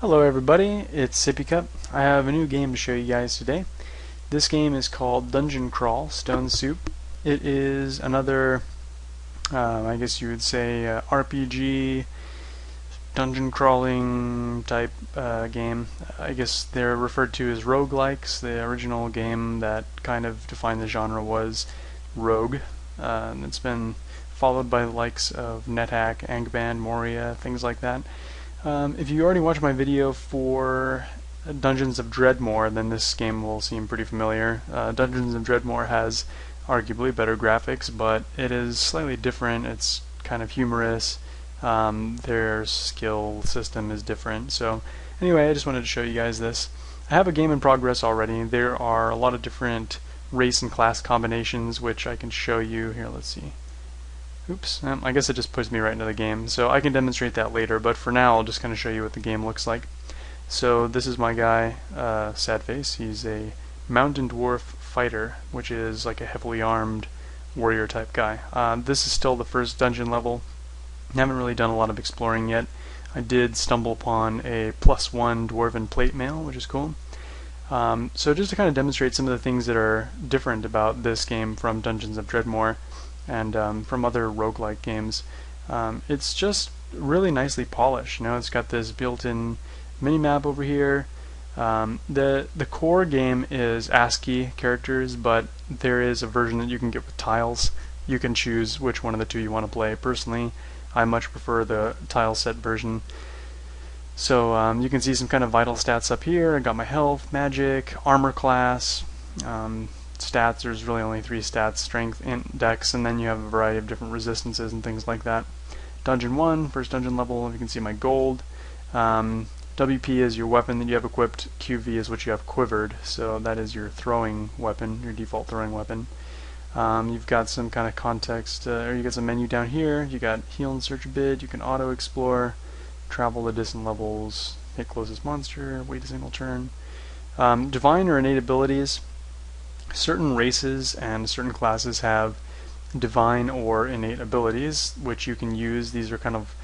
Hello everybody, it's Sippy Cup. I have a new game to show you guys today. This game is called Dungeon Crawl Stone Soup. It is another, I guess you would say, RPG, dungeon crawling type game. I guess they're referred to as roguelikes. The original game that kind of defined the genre was Rogue. And it's been followed by the likes of NetHack, Angband, Moria, things like that. If you already watched my video for Dungeons of Dreadmore, then this game will seem pretty familiar. Dungeons of Dreadmore has arguably better graphics, but it is slightly different. It's kind of humorous. Their skill system is different. So anyway, I just wanted to show you guys this. I have a game in progress already. There are a lot of different race and class combinations which I can show you. Here, let's see. Oops, I guess it just puts me right into the game, so I can demonstrate that later, but for now I'll just kind of show you what the game looks like. So this is my guy, Sad Face. He's a mountain dwarf fighter, which is like a heavily armed warrior type guy. This is still the first dungeon level. I haven't really done a lot of exploring yet. I did stumble upon a +1 Dwarven plate mail, which is cool. So just to kind of demonstrate some of the things that are different about this game from Dungeons of Dreadmore, and from other roguelike games. It's just really nicely polished. You know, it's got this built-in mini-map over here. The core game is ASCII characters, but there is a version that you can get with tiles. You can choose which one of the two you want to play. Personally, I much prefer the tile set version. So you can see some kind of vital stats up here. I got my health, magic, armor class, stats. There's really only 3 stats: strength, int, dex, and then you have a variety of different resistances and things like that. Dungeon 1, first dungeon level, you can see my gold. WP is your weapon that you have equipped. QV is what you have quivered, so that is your throwing weapon, your default throwing weapon. You've got some kind of context, or you got some menu down here. You got heal and search a bit. You can auto explore, travel to distant levels, hit closest monster, wait a single turn. Divine or innate abilities. Certain races and certain classes have divine or innate abilities which you can use. These are kind of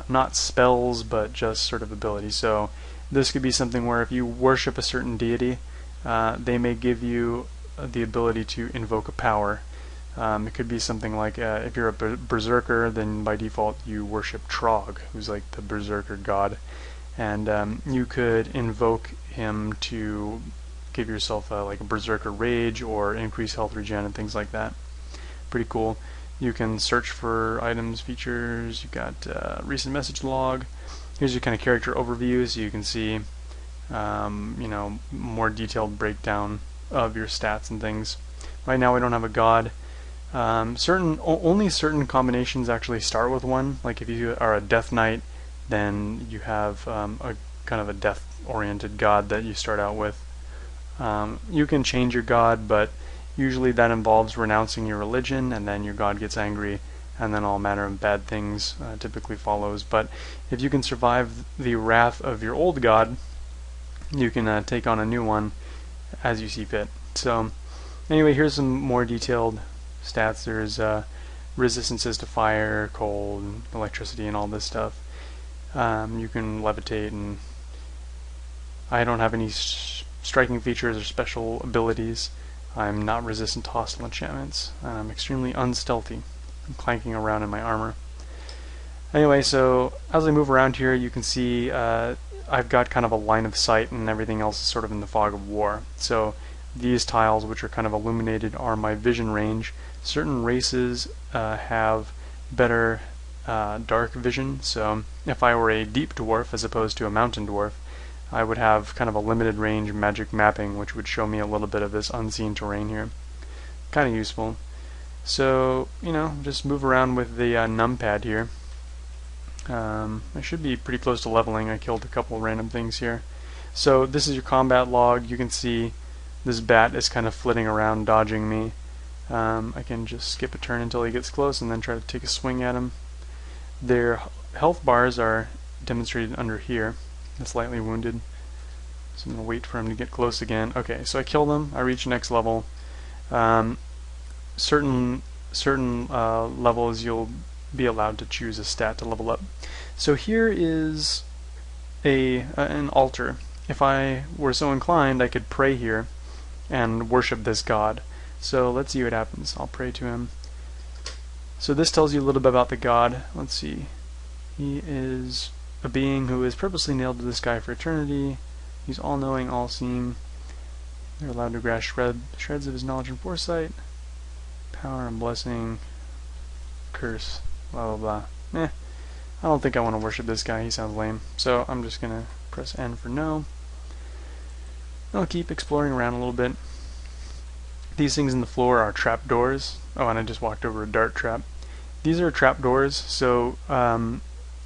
not spells, but just sort of abilities. So this could be something where if you worship a certain deity, they may give you the ability to invoke a power. It could be something like if you're a berserker, then by default you worship Trog, who's like the berserker god, and you could invoke him to give yourself like a berserker rage or increase health regen and things like that. Pretty cool. You can search for items, features. You got recent message log. Here's your kind of character overview, so you can see you know, more detailed breakdown of your stats and things. Right now we don't have a god. Only certain combinations actually start with one. Like if you are a death knight, then you have a kind of a death-oriented god that you start out with. You can change your god, but usually that involves renouncing your religion, and then your god gets angry, and then all manner of bad things typically follows. But if you can survive the wrath of your old god, you can take on a new one as you see fit. So anyway, here's some more detailed stats. There's resistances to fire, cold, electricity, and all this stuff. You can levitate, and I don't have any striking features or special abilities. I'm not resistant to hostile enchantments, and I'm extremely unstealthy. I'm clanking around in my armor. Anyway, so as I move around here, you can see I've got kind of a line of sight, and everything else is sort of in the fog of war. So these tiles, which are kind of illuminated, are my vision range. Certain races have better dark vision, so if I were a deep dwarf as opposed to a mountain dwarf, I would have kind of a limited range magic mapping, which would show me a little bit of this unseen terrain here. Kind of useful. So, you know, just move around with the numpad here. I should be pretty close to leveling. I killed a couple random things here. So this is your combat log. You can see this bat is kind of flitting around, dodging me. I can just skip a turn until he gets close and then try to take a swing at him. Their health bars are demonstrated under here. Slightly wounded, so I'm going to wait for him to get close again. Okay, so I kill them, I reach next level. Certain levels you'll be allowed to choose a stat to level up. So here is an altar. If I were so inclined, I could pray here and worship this god. So let's see what happens. I'll pray to him. So this tells you a little bit about the god. Let's see. He is a being who is purposely nailed to the sky for eternity. He's all-knowing, all-seeing. They're allowed to grasp shreds of his knowledge and foresight. Power and blessing. Curse. Blah, blah, blah. I don't think I want to worship this guy. He sounds lame. So I'm just going to press N for no. I'll keep exploring around a little bit. These things in the floor are trapdoors. Oh, and I just walked over a dart trap. These are trapdoors, so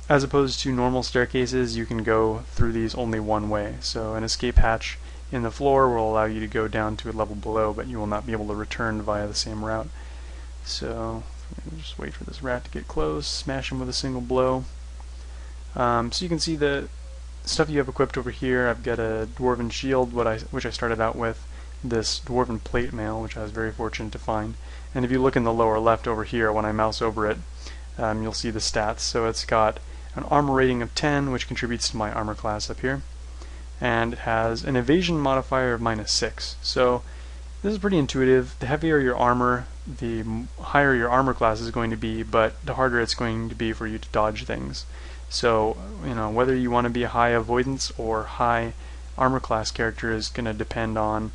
as opposed to normal staircases, you can go through these only one way. So an escape hatch in the floor will allow you to go down to a level below, but you will not be able to return via the same route. So just wait for this rat to get close, smash him with a single blow. So you can see the stuff you have equipped over here. I've got a Dwarven Shield, which I started out with, this Dwarven Plate Mail, which I was very fortunate to find. And if you look in the lower left over here, when I mouse over it, you'll see the stats. So it's got an armor rating of 10, which contributes to my armor class up here. And it has an evasion modifier of -6. So this is pretty intuitive. The heavier your armor, the higher your armor class is going to be, but the harder it's going to be for you to dodge things. So, whether you want to be a high avoidance or high armor class character is going to depend on,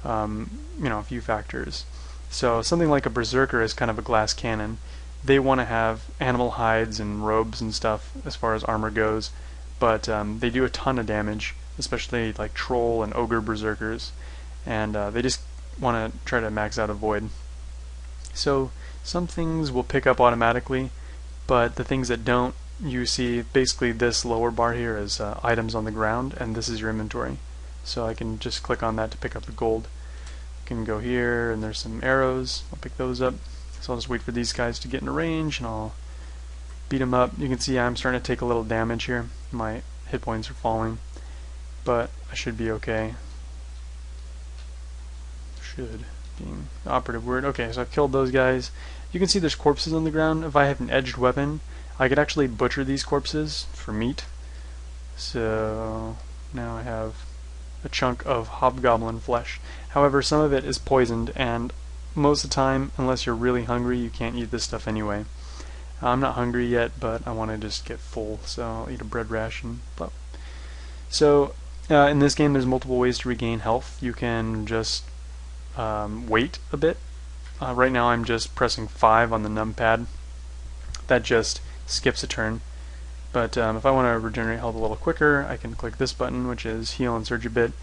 a few factors. So something like a berserker is kind of a glass cannon. They want to have animal hides and robes and stuff as far as armor goes, but they do a ton of damage, especially like troll and ogre berserkers, and they just want to try to max out avoid. So some things will pick up automatically, but the things that don't, you see basically this lower bar here is items on the ground, and this is your inventory. So I can just click on that to pick up the gold. I can go here, and there's some arrows. I'll pick those up. So I'll just wait for these guys to get in range, and I'll beat them up. You can see I'm starting to take a little damage here. My hit points are falling, but I should be okay. Should being the operative word. Okay, so I've killed those guys. You can see there's corpses on the ground. If I have an edged weapon, I could actually butcher these corpses for meat. So now I have a chunk of hobgoblin flesh. However, some of it is poisoned, and most of the time, unless you're really hungry, you can't eat this stuff anyway. I'm not hungry yet, but I want to just get full, so I'll eat a bread ration. So in this game, there's multiple ways to regain health. You can just wait a bit. Right now I'm just pressing 5 on the numpad. That just skips a turn. But if I want to regenerate health a little quicker, I can click this button, which is heal and surge a bit,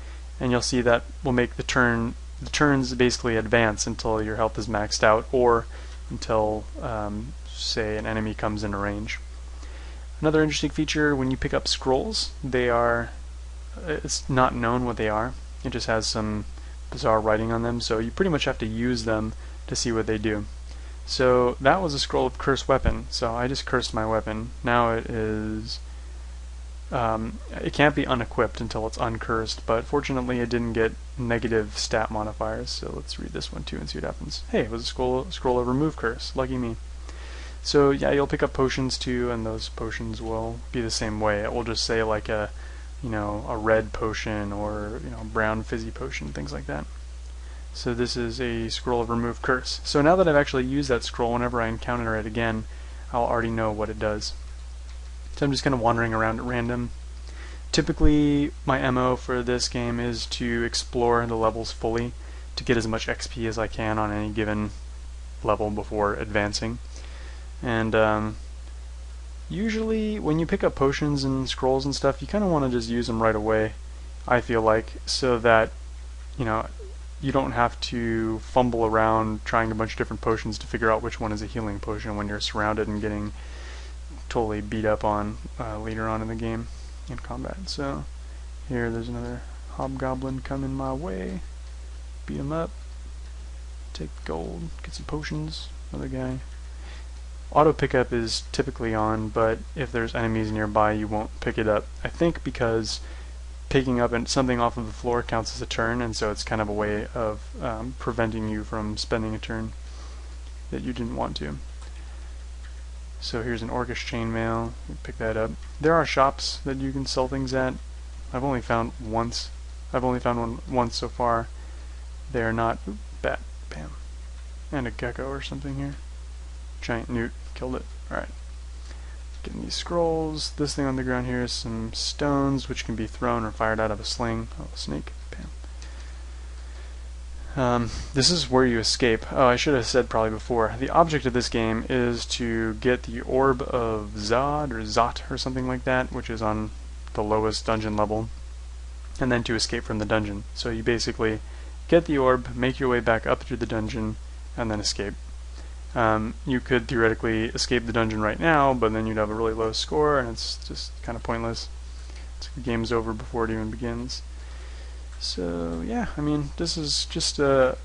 and you'll see that will make the turns basically advance until your health is maxed out, or until say an enemy comes into range. Another interesting feature, when you pick up scrolls, it's not known what they are. It just has some bizarre writing on them, so you pretty much have to use them to see what they do. So that was a scroll of cursed weapon, so I just cursed my weapon. Now it is it can't be unequipped until it's uncursed, but fortunately it didn't get negative stat modifiers, so let's read this one too and see what happens. Hey, it was a scroll of remove curse. Lucky me. So yeah, you'll pick up potions too, and those potions will be the same way. It will just say like a red potion or brown fizzy potion, things like that. So this is a scroll of remove curse. So now that I've actually used that scroll, whenever I encounter it again, I'll already know what it does. So I'm just kind of wandering around at random. Typically, my MO for this game is to explore the levels fully to get as much XP as I can on any given level before advancing. And usually, when you pick up potions and scrolls and stuff, you kind of want to just use them right away, I feel like, so that, you don't have to fumble around trying a bunch of different potions to figure out which one is a healing potion when you're surrounded and getting totally beat up on later on in the game in combat. So here, there's another hobgoblin coming my way. Beat him up. Take gold. Get some potions. Another guy. Auto pickup is typically on, but if there's enemies nearby, you won't pick it up. I think because picking up something off of the floor counts as a turn, and so it's kind of a way of preventing you from spending a turn that you didn't want to. So here's an orcish chainmail. Pick that up. There are shops that you can sell things at. I've only found one once so far. They are not. Oop, bat. Bam. And a gecko or something here. Giant newt. Killed it. Alright. Getting these scrolls. This thing on the ground here is some stones which can be thrown or fired out of a sling. Oh, a snake. Bam. This is where you escape. Oh, I should have said probably before. The object of this game is to get the Orb of Zod or Zot or something like that, which is on the lowest dungeon level, and then to escape from the dungeon. So you basically get the orb, make your way back up through the dungeon, and then escape. You could theoretically escape the dungeon right now, but then you'd have a really low score, and it's just kind of pointless. The game's over before it even begins. So yeah, I mean, this is just a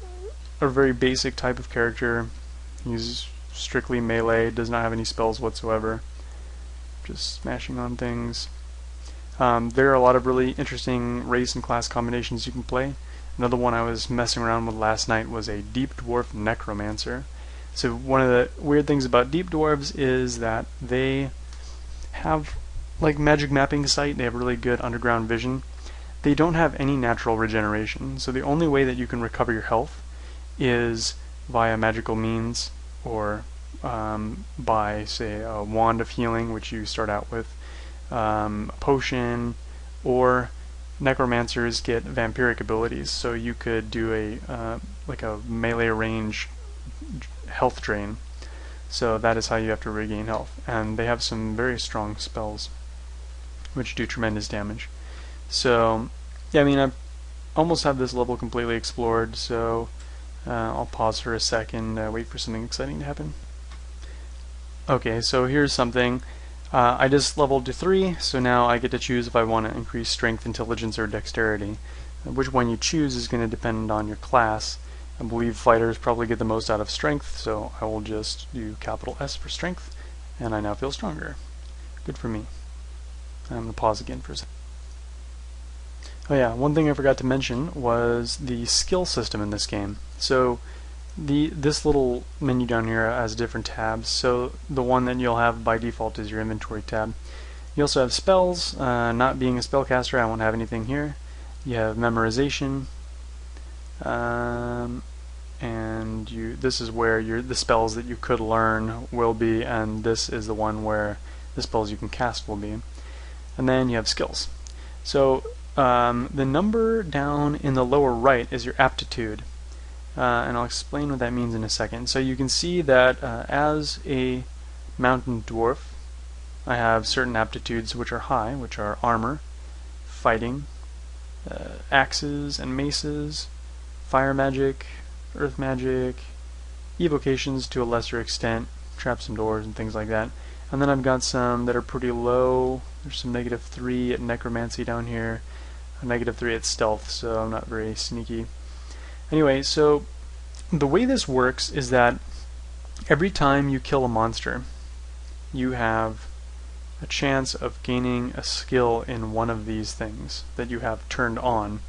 very basic type of character. He's strictly melee, does not have any spells whatsoever. Just smashing on things. There are a lot of really interesting race and class combinations you can play. Another one I was messing around with last night was a Deep Dwarf Necromancer. So one of the weird things about Deep Dwarves is that they have like magic mapping sight, they have really good underground vision. They don't have any natural regeneration, so the only way that you can recover your health is via magical means, or by, say, a wand of healing, which you start out with, a potion, or necromancers get vampiric abilities, so you could do like a melee range health drain. So that is how you have to regain health, and they have some very strong spells which do tremendous damage. So yeah, I mean, I almost have this level completely explored, so I'll pause for a second, wait for something exciting to happen. Okay, so here's something. I just leveled to 3, so now I get to choose if I want to increase strength, intelligence, or dexterity. Which one you choose is going to depend on your class. I believe fighters probably get the most out of strength, so I will just do capital S for strength, and I now feel stronger. Good for me. I'm going to pause again for a second. Oh yeah, one thing I forgot to mention was the skill system in this game. So this little menu down here has different tabs. So the one that you'll have by default is your inventory tab. You also have spells. Not being a spellcaster, I won't have anything here. You have memorization, and this is where the spells that you could learn will be, and this is the one where the spells you can cast will be. And then you have skills. So the number down in the lower right is your aptitude, and I'll explain what that means in a second. So you can see that as a mountain dwarf, I have certain aptitudes which are high, which are armor, fighting, axes and maces, fire magic, earth magic, evocations to a lesser extent, traps and doors and things like that. And then I've got some that are pretty low. There's some -3 at necromancy down here, a -3 at stealth, so I'm not very sneaky. Anyway, so the way this works is that every time you kill a monster, you have a chance of gaining a skill in one of these things that you have turned on.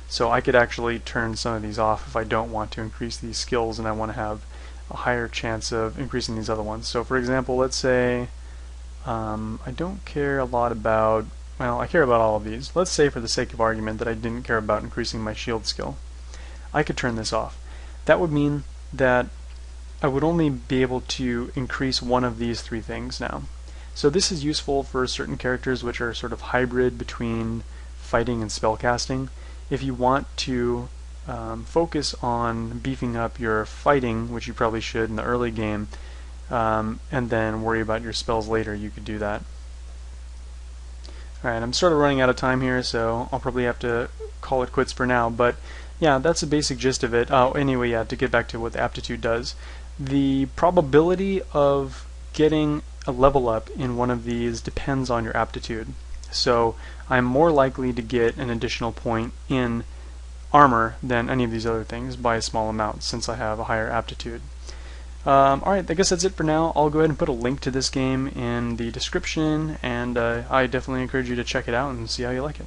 So I could actually turn some of these off if I don't want to increase these skills and I want to have a higher chance of increasing these other ones. So for example, let's say I don't care a lot about, well, I care about all of these. Let's say for the sake of argument that I didn't care about increasing my shield skill. I could turn this off. That would mean that I would only be able to increase one of these 3 things now. So this is useful for certain characters which are sort of hybrid between fighting and spellcasting. If you want to focus on beefing up your fighting, which you probably should in the early game, and then worry about your spells later, you could do that. Alright, I'm sort of running out of time here, so I'll probably have to call it quits for now, but yeah, that's the basic gist of it. Oh, anyway, yeah, to get back to what the aptitude does. The probability of getting a level up in one of these depends on your aptitude. So I'm more likely to get an additional point in armor than any of these other things by a small amount, since I have a higher aptitude. Alright, I guess that's it for now. I'll go ahead and put a link to this game in the description, and I definitely encourage you to check it out and see how you like it.